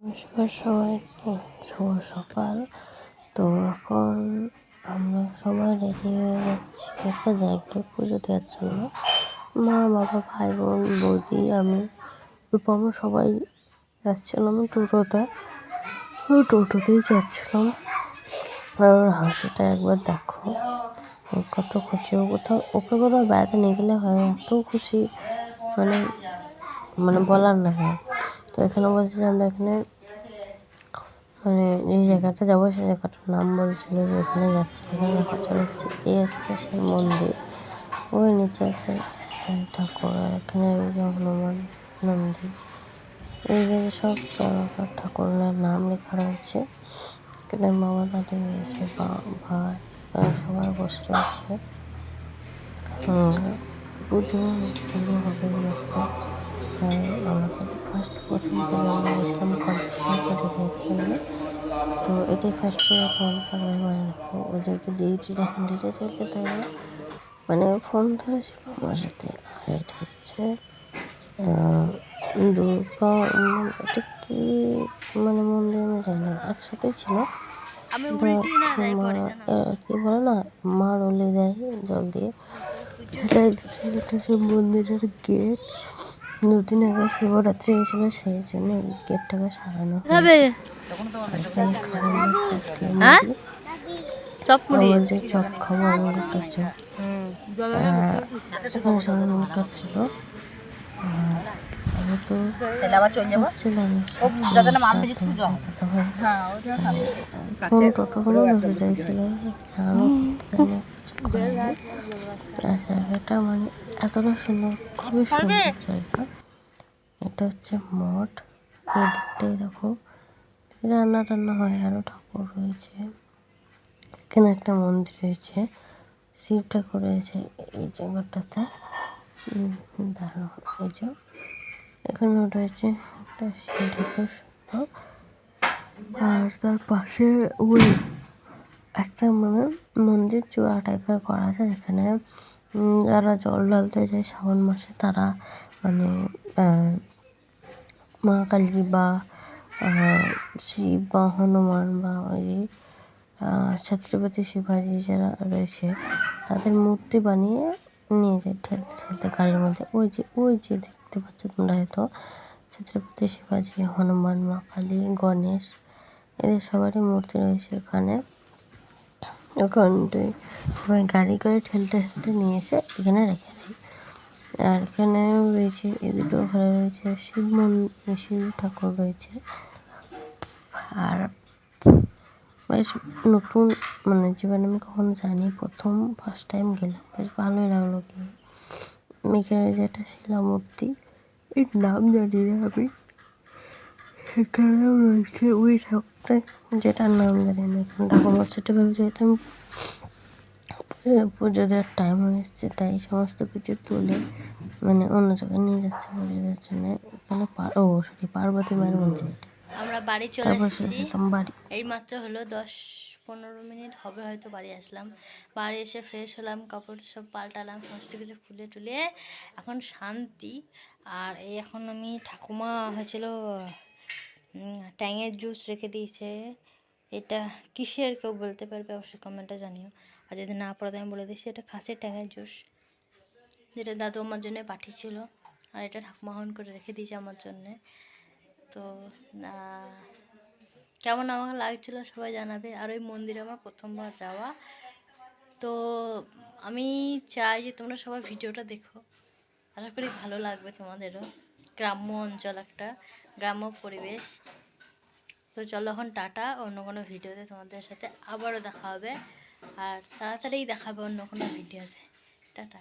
নমস্কার সবাইকে, শুভ সকাল। তো এখন আমরা সবাই রেডি হয়ে যাচ্ছি একটা জায়গায় পুজো দেওয়ার জন্য। মা, বাবা, ভাই, বোন, বৌদি, আমি, রূপম সবাই যাচ্ছিলাম টোটোতেই যাচ্ছিলাম। আর ওর হাসিটা একবার দেখো, কত খুশি। ওকে কোথাও বেড়াতে নিয়ে গেলে হয় এত খুশি, মানে বলার না হয়। তো এখানে বলছি যে আমরা এখানে যে জায়গাটা যাবো সেই জায়গাটার নাম বলছিল যে এখানে যাচ্ছে, এখানে দেখার চলে এসেছি। এই হচ্ছে সেই মন্দির, ওই নিচে আছে সেই ঠাকুর, আর এখানে হনুমান মন্দির। এই জায়গায় সব জায়গাকার ঠাকুরের নাম লেখা রয়েছে। এখানে মামা দাঁড়িয়ে রয়েছে, ভাই, সবাই বসে আছে। পুজো হবে গেছে, তাই আমাকে প্রথম পুজো আমরা গেছিলাম কনফার্ম পুজো দেওয়ার জন্য। তো এটাই ফার্স্ট পুজো কনফার্ম। মানে দেখো ওই যে ডিউটি যখন ডিউটি চলছে তাই ফোন ধরেছিল আমার সাথে। আর এটা হচ্ছে দুর্গা, এটা কি মন্দির আমি জানি না, একসাথেই ছিল। কি বলে না, মা রলি দেয় জল দিয়ে, সেটাই সে মন্দিরের গেট। দুদিন আগে শিবরাত্রি হয়েছিল, সেই জন্য গেটটাকে সারানো হবে। যে চপ খাবো আমি ছিল। আমি তো ততক্ষণও ধরে যাইছিল জায়গাটা, এতটা সুন্দর, খুবই সুন্দর জায়গা। এটা হচ্ছে মঠ, এই দিকটাই দেখো রান্না টান্না হয়, আরো ঠাকুর রয়েছে। এখানে একটা মন্দির রয়েছে, শিব ঠাকুর রয়েছে এই জায়গাটাতে। দাঁড়ানো এই যে এখানে রয়েছে একটা শিব ঠাকুর, আর তার পাশে ওই একটা মন্দির চূড়া টাইপের করা আছে, যেখানে যারা জল ঢালতে যায় শ্রাবণ মাসে তারা মা কালী বা শিব বা হনুমান বা ওই ছত্রপতি শিবাজি যারা রয়েছে তাদের মূর্তি বানিয়ে নিয়ে যায় ঠেলতে ঠেলতে গাড়ির মধ্যে। ওই যে দেখতে পাচ্ছ তোমরা, হয়তো ছত্রপতি শিবাজি, হনুমান, মা কালী, গণেশ, এদের সবারই মূর্তি রয়েছে এখানে। সবাই গাড়ি করে ঠেলতে ঠেলতে নিয়ে এসে এখানে রেখে দেয়। আর এখানে রয়েছে এই দুটো ঘরে রয়েছে শিব ঠাকুর রয়েছে। আর বেশ নতুন, জীবনে আমি কখনো জানি, ফার্স্ট টাইম গেলাম, বেশ ভালোই লাগলো কি। এখানে রয়েছে একটা শিলামূর্তি, এর নাম জানি না আমি। এখানেও রয়েছে ওই ঠাকুরটা, যেটার নাম জানি না। এখানে ঠাকুর সেটা ভেবে যেহেতু আমি পুজো দেওয়ার টাইম হয়ে এসছে, তাই সমস্ত কিছু তুলে অন্য জায়গায় নিয়ে যাচ্ছে পুজো দেওয়ার জন্য। এখানে পার্বতী মায়ের মন্দির। আমরা বাড়ি চলে এসেছি, এই মাত্র হলো 10-15 মিনিট হবে হয়তো বাড়ি আসলাম। বাড়ি এসে ফ্রেশ হলাম, কাপড় সব পাল্টালাম, সমস্ত কিছু খুলে টুলে এখন শান্তি। আর এখন আমি ঠাকুমা হয়েছিল ট্যাঙের জুস রেখে দিয়েছে, এটা কিসের কেউ বলতে পারবে অবশ্যই কমেন্টে জানিও। আর যদি না পড়ে আমি বলে দিচ্ছি, এটা খাসির ট্যাঙের জুস, যেটা দাদু আমার জন্য পাঠিয়েছিল। আর এটা ঠাকুমা হন করে রেখে দিয়েছে আমার জন্যে। তো কেমন আমার লাগছিলো সবাই জানাবে। আর ওই মন্দিরে আমার প্রথমবার যাওয়া, তো আমি চাই যে তোমরা সবাই ভিডিওটা দেখো, আশা করি ভালো লাগবে তোমাদেরও। গ্রাম্য অঞ্চল, একটা গ্রাম্য পরিবেশ। তো চলো এখন টাটা, অন্য কোনো ভিডিওতে তোমাদের সাথে আবারও দেখা হবে। আর তাড়াতাড়ি দেখা হবে অন্য কোনো ভিডিওতে। টাটা।